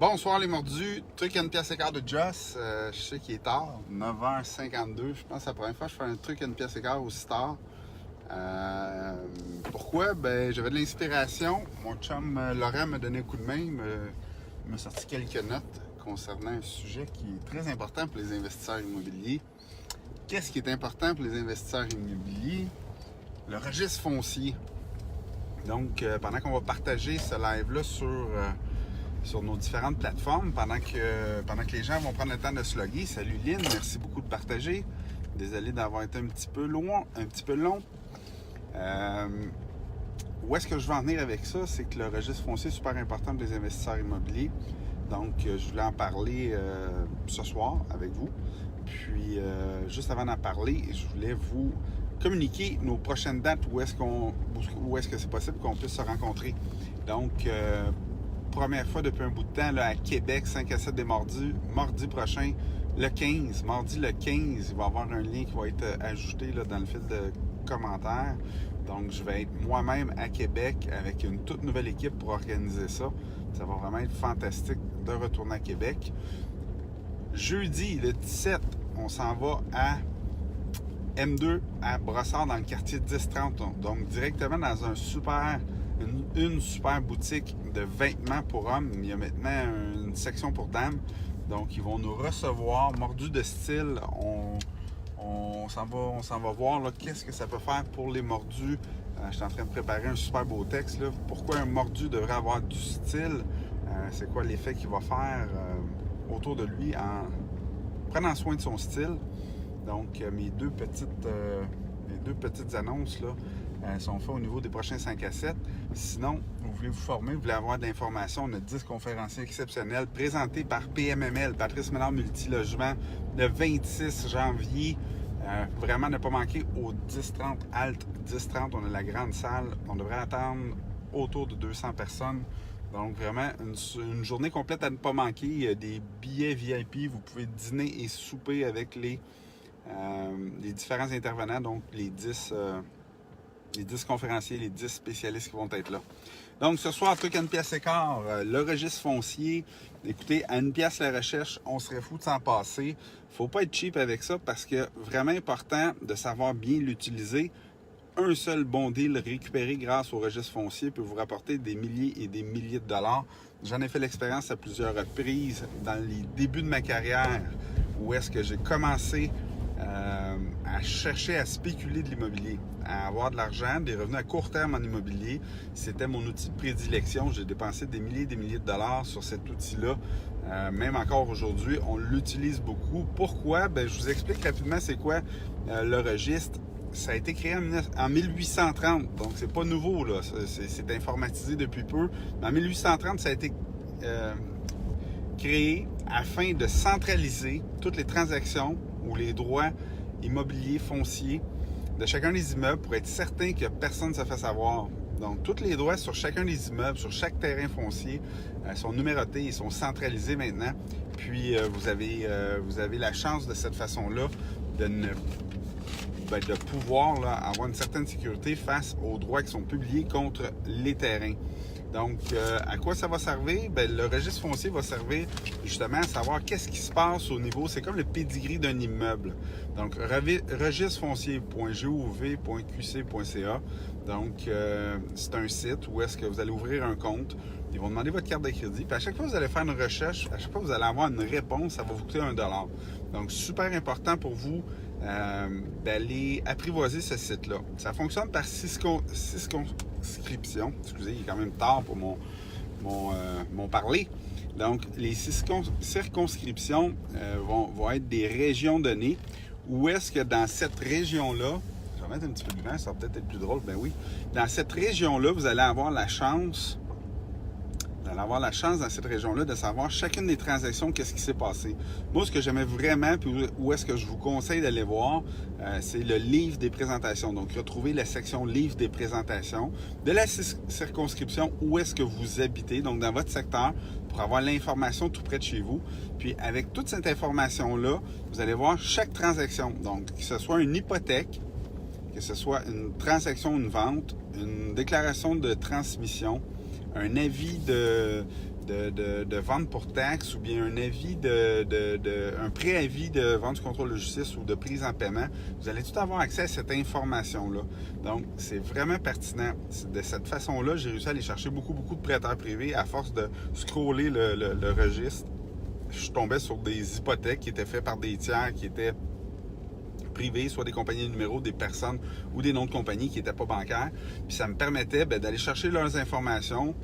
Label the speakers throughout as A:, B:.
A: Bonsoir les mordus, truc à une pièce et quart de Joss. Je sais qu'il est tard, 9h52. Je pense que c'est la première fois que je fais un truc à une pièce et quart aussi tard. Pourquoi? Ben, j'avais de l'inspiration. Mon chum Laurent m'a donné un coup de main, il m'a sorti quelques notes concernant un sujet qui est très important pour les investisseurs immobiliers. Qu'est-ce qui est important pour les investisseurs immobiliers? Le registre foncier. Donc, pendant qu'on va partager ce live-là sur nos différentes plateformes, pendant que les gens vont prendre le temps de se loguer. Salut Lynn, merci beaucoup de partager. Désolé d'avoir été un petit peu long. Où est-ce que je veux en venir avec ça? C'est que le registre foncier est super important pour les investisseurs immobiliers. Donc, je voulais en parler ce soir avec vous. Puis, juste avant d'en parler, je voulais vous communiquer nos prochaines dates où est-ce que c'est possible qu'on puisse se rencontrer. Donc, première fois depuis un bout de temps là, à Québec, 5 à 7 des mardis prochain, le 15. Mardi le 15, il va y avoir un lien qui va être ajouté là, dans le fil de commentaires. Donc, je vais être moi-même à Québec avec une toute nouvelle équipe pour organiser ça. Ça va vraiment être fantastique de retourner à Québec. Jeudi, le 17, on s'en va à M2 à Brossard dans le quartier 1030. Donc, directement dans une super boutique de vêtements pour hommes. Il y a maintenant une section pour dames. Donc, ils vont nous recevoir. Mordus de style, on s'en va voir qu'est-ce que ça peut faire pour les mordus. Je suis en train de préparer un super beau texte. Là. Pourquoi un mordu devrait avoir du style? C'est quoi l'effet qu'il va faire autour de lui en prenant soin de son style? Donc, mes deux petites annonces là, sont faites au niveau des prochains 5 à 7. Sinon, vous voulez vous former, vous voulez avoir de l'information, on a 10 conférenciers exceptionnels présentés par PMML, Patrice Ménard Multilogement, le 26 janvier. Vraiment ne pas manquer au 10-30, Alt 10-30, on a la grande salle. On devrait attendre autour de 200 personnes. Donc, vraiment, une journée complète à ne pas manquer. Il y a des billets VIP. Vous pouvez dîner et souper avec les différents intervenants, donc les 10 conférenciers, les 10 spécialistes qui vont être là. Donc, ce soir, truc à une pièce et quart, le registre foncier. Écoutez, à une pièce la recherche, on serait fou de s'en passer. Faut pas être cheap avec ça parce que vraiment important de savoir bien l'utiliser. Un seul bon deal récupéré grâce au registre foncier peut vous rapporter des milliers et des milliers de dollars. J'en ai fait l'expérience à plusieurs reprises dans les débuts de ma carrière où est-ce que j'ai commencé à chercher à spéculer de l'immobilier, à avoir de l'argent, des revenus à court terme en immobilier. C'était mon outil de prédilection. J'ai dépensé des milliers et des milliers de dollars sur cet outil-là. Même encore aujourd'hui, on l'utilise beaucoup. Pourquoi? Bien, je vous explique rapidement c'est quoi le registre. Ça a été créé en 1830, donc c'est pas nouveau, là. C'est informatisé depuis peu. Mais en 1830, ça a été créé afin de centraliser toutes les transactions ou les droits immobiliers fonciers de chacun des immeubles pour être certain que personne ne se fasse avoir. Donc, tous les droits sur chacun des immeubles, sur chaque terrain foncier, sont numérotés et sont centralisés maintenant. Puis, vous avez la chance de cette façon-là de pouvoir là, avoir une certaine sécurité face aux droits qui sont publiés contre les terrains. Donc, à quoi ça va servir? Bien, le registre foncier va servir justement à savoir qu'est-ce qui se passe au niveau, c'est comme le pedigree d'un immeuble. Donc, registre-foncier.gouv.qc.ca. Donc, c'est un site où est-ce que vous allez ouvrir un compte. Ils vont demander votre carte de crédit. Puis à chaque fois que vous allez faire une recherche, à chaque fois que vous allez avoir une réponse, ça va vous coûter $1. Donc, super important pour vous d'aller apprivoiser ce site-là. Ça fonctionne par 6 conscriptions. Excusez, il est quand même tard pour mon parler. Donc, les 6 circonscriptions vont être des régions données. Où est-ce que dans cette région-là, je vais mettre un petit peu de vent, ça va peut-être être plus drôle, ben oui. Dans cette région-là, vous allez avoir la chance dans cette région-là de savoir chacune des transactions, qu'est-ce qui s'est passé. Moi, ce que j'aimais vraiment, puis où est-ce que je vous conseille d'aller voir, c'est le livre des présentations. Donc, retrouvez la section livre des présentations de la circonscription où est-ce que vous habitez, donc dans votre secteur, pour avoir l'information tout près de chez vous. Puis, avec toute cette information-là, vous allez voir chaque transaction. Donc, que ce soit une hypothèque, que ce soit une transaction, une vente, une déclaration de transmission, un avis de vente pour taxe ou bien un avis un préavis de vente du contrôle de justice ou de prise en paiement, vous allez tout avoir accès à cette information-là. Donc, c'est vraiment pertinent. De cette façon-là, j'ai réussi à aller chercher beaucoup de prêteurs privés à force de scroller le registre. Je tombais sur des hypothèques qui étaient faites par des tiers qui étaient privés, soit des compagnies de numéros, des personnes ou des noms de compagnies qui n'étaient pas bancaires. Puis ça me permettait d'aller chercher leurs informations,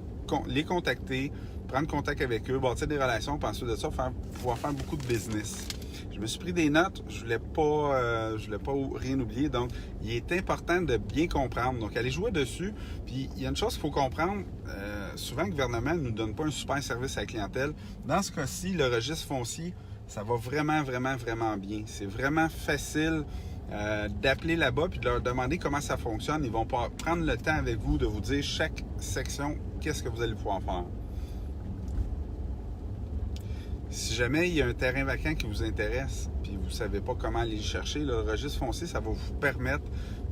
A: les contacter, prendre contact avec eux, bâtir des relations, puis ensuite de ça, pouvoir faire beaucoup de business. Je me suis pris des notes, je voulais pas rien oublier, donc il est important de bien comprendre. Donc, allez jouer dessus. Puis, il y a une chose qu'il faut comprendre, souvent le gouvernement ne nous donne pas un super service à la clientèle. Dans ce cas-ci, le registre foncier, ça va vraiment bien. C'est vraiment facile d'appeler là-bas puis de leur demander comment ça fonctionne. Ils vont prendre le temps avec vous de vous dire chaque section, qu'est-ce que vous allez pouvoir faire. Si jamais il y a un terrain vacant qui vous intéresse, puis vous ne savez pas comment aller le chercher, le registre foncier, ça va vous permettre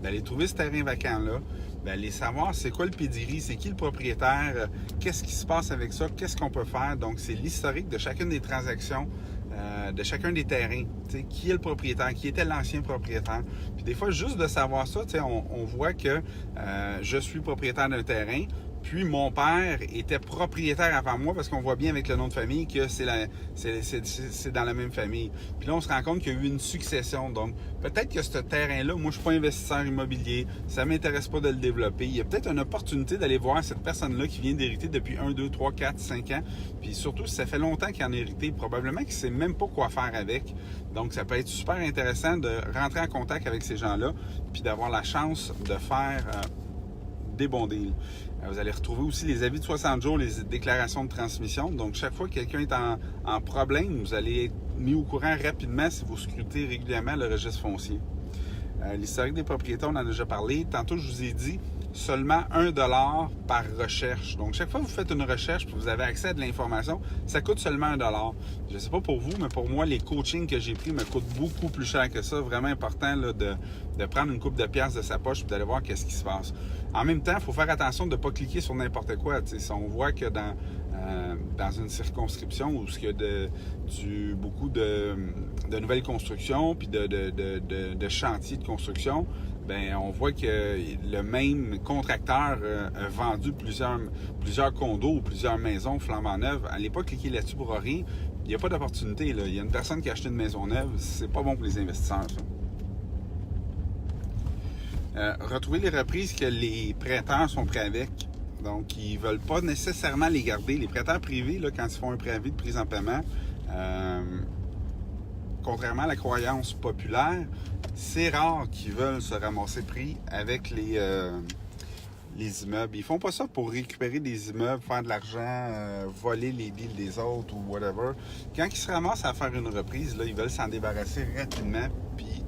A: d'aller trouver ce terrain vacant-là, d'aller savoir c'est quoi le pedigree, c'est qui le propriétaire, qu'est-ce qui se passe avec ça, qu'est-ce qu'on peut faire. Donc, c'est l'historique de chacune des transactions, de chacun des terrains. Qui est le propriétaire, qui était l'ancien propriétaire. Puis des fois, juste de savoir ça, on voit que je suis propriétaire d'un terrain, puis mon père était propriétaire avant moi parce qu'on voit bien avec le nom de famille que c'est dans la même famille. Puis là, on se rend compte qu'il y a eu une succession. Donc, peut-être que ce terrain-là, moi, je ne suis pas investisseur immobilier, ça ne m'intéresse pas de le développer. Il y a peut-être une opportunité d'aller voir cette personne-là qui vient d'hériter depuis 1, 2, 3, 4, 5 ans. Puis surtout, si ça fait longtemps qu'il en a hérité, probablement qu'il ne sait même pas quoi faire avec. Donc, ça peut être super intéressant de rentrer en contact avec ces gens-là puis d'avoir la chance de faire des bons deals. Vous allez retrouver aussi les avis de 60 jours, les déclarations de transmission. Donc, chaque fois que quelqu'un est en problème, vous allez être mis au courant rapidement si vous scrutez régulièrement le registre foncier. L'historique des propriétaires, on en a déjà parlé. Tantôt, je vous ai dit seulement 1 $ par recherche. Donc, chaque fois que vous faites une recherche et que vous avez accès à de l'information, ça coûte seulement 1 $. Je ne sais pas pour vous, mais pour moi, les coachings que j'ai pris me coûtent beaucoup plus cher que ça. Vraiment important là, de prendre une coupe de piastres de sa poche et d'aller voir qu'est-ce qui se passe. En même temps, il faut faire attention de ne pas cliquer sur n'importe quoi. Si on voit que dans une circonscription où il y a beaucoup de nouvelles constructions puis de chantiers de construction, ben on voit que le même contracteur a vendu plusieurs condos ou plusieurs maisons flambant neuves. Allez pas cliquer là-dessus pour rien. Il n'y a pas d'opportunité. Là. Il y a une personne qui a acheté une maison neuve. C'est pas bon pour les investisseurs, ça. Retrouver les reprises que les prêteurs sont prêts avec. Donc, ils ne veulent pas nécessairement les garder. Les prêteurs privés, là, quand ils font un préavis de prise en paiement, contrairement à la croyance populaire, c'est rare qu'ils veulent se ramasser pris avec les immeubles. Ils font pas ça pour récupérer des immeubles, faire de l'argent, voler les deals des autres ou whatever. Quand ils se ramassent à faire une reprise, là, ils veulent s'en débarrasser rapidement. Puis,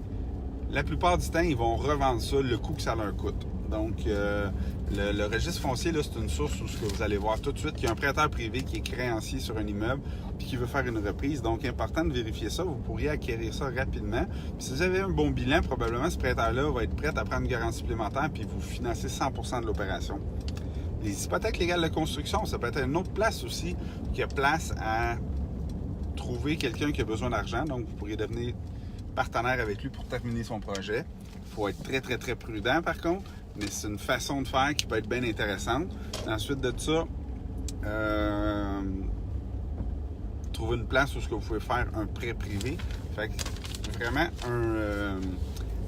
A: la plupart du temps, ils vont revendre ça le coût que ça leur coûte. Donc, le registre foncier, là, c'est une source où ce que vous allez voir tout de suite qu'il y a un prêteur privé qui est créancier sur un immeuble puis qui veut faire une reprise. Donc, important de vérifier ça. Vous pourriez acquérir ça rapidement. Puis, si vous avez un bon bilan, probablement ce prêteur-là va être prêt à prendre une garantie supplémentaire puis vous financer 100% de l'opération. Les hypothèques légales de construction, ça peut être une autre place aussi qui a place à trouver quelqu'un qui a besoin d'argent. Donc, vous pourriez devenir partenaire avec lui pour terminer son projet. Il faut être très prudent, par contre. Mais c'est une façon de faire qui peut être bien intéressante. Ensuite de ça, trouver une place où vous pouvez faire un prêt privé. Fait que vraiment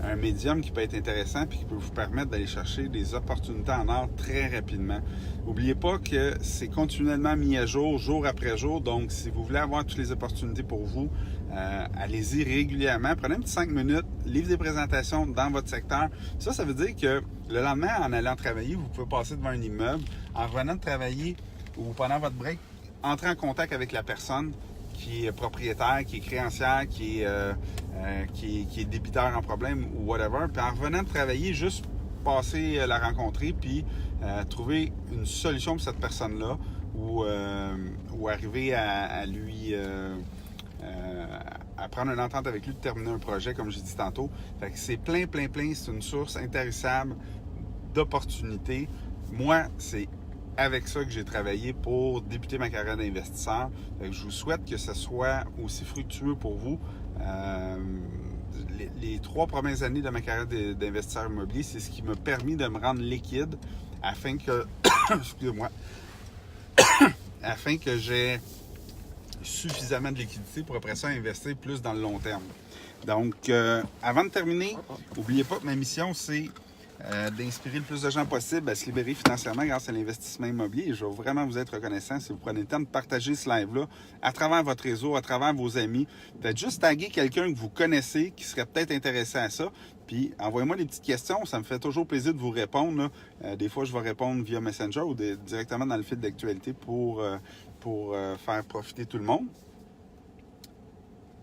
A: un médium qui peut être intéressant et qui peut vous permettre d'aller chercher des opportunités en or très rapidement. N'oubliez pas que c'est continuellement mis à jour, jour après jour. Donc, si vous voulez avoir toutes les opportunités pour vous, allez-y régulièrement. Prenez un petit 5 minutes, livre des présentations dans votre secteur. Ça veut dire que le lendemain, en allant travailler, vous pouvez passer devant un immeuble. En revenant de travailler ou pendant votre break, entrez en contact avec la personne qui est propriétaire, qui est créancière, qui est débiteur en problème ou whatever. Puis en revenant de travailler, juste passer la rencontrer puis trouver une solution pour cette personne-là ou arriver à lui... à prendre une entente avec lui de terminer un projet, comme j'ai dit tantôt. Fait que c'est plein. C'est une source intarissable d'opportunités. Moi, c'est avec ça que j'ai travaillé pour débuter ma carrière d'investisseur. Je vous souhaite que ce soit aussi fructueux pour vous. Les 3 premières années de ma carrière d'investisseur immobilier, c'est ce qui m'a permis de me rendre liquide afin que, excusez-moi, afin que j'ai suffisamment de liquidité pour après ça investir plus dans le long terme. Donc, avant de terminer, n'oubliez pas que ma mission, c'est d'inspirer le plus de gens possible à se libérer financièrement grâce à l'investissement immobilier. Et je vais vraiment vous être reconnaissant si vous prenez le temps de partager ce live-là à travers votre réseau, à travers vos amis. Faites juste taguer quelqu'un que vous connaissez qui serait peut-être intéressé à ça. Puis envoyez-moi des petites questions. Ça me fait toujours plaisir de vous répondre. Des fois, je vais répondre via Messenger ou directement dans le fil d'actualité pour faire profiter tout le monde.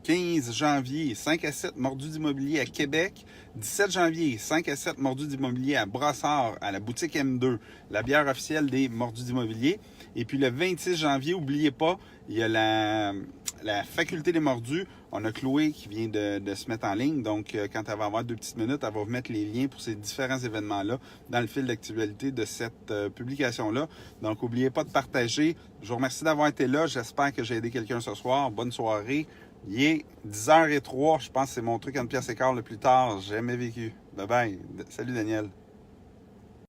A: 15 janvier, 5 à 7 mordus d'immobilier à Québec. 17 janvier, 5 à 7 mordus d'immobilier à Brossard, à la boutique M2, la bière officielle des mordus d'immobilier. Et puis le 26 janvier, n'oubliez pas, il y a la faculté des mordus. On a Chloé qui vient de se mettre en ligne. Donc, quand elle va avoir 2 petites minutes, elle va vous mettre les liens pour ces différents événements-là dans le fil d'actualité de cette publication-là. Donc, n'oubliez pas de partager. Je vous remercie d'avoir été là. J'espère que j'ai aidé quelqu'un ce soir. Bonne soirée. Il est 10h03, je pense que c'est mon truc à 1 pièce et quart le plus tard. J'ai jamais vécu. Bye bye. Salut Daniel.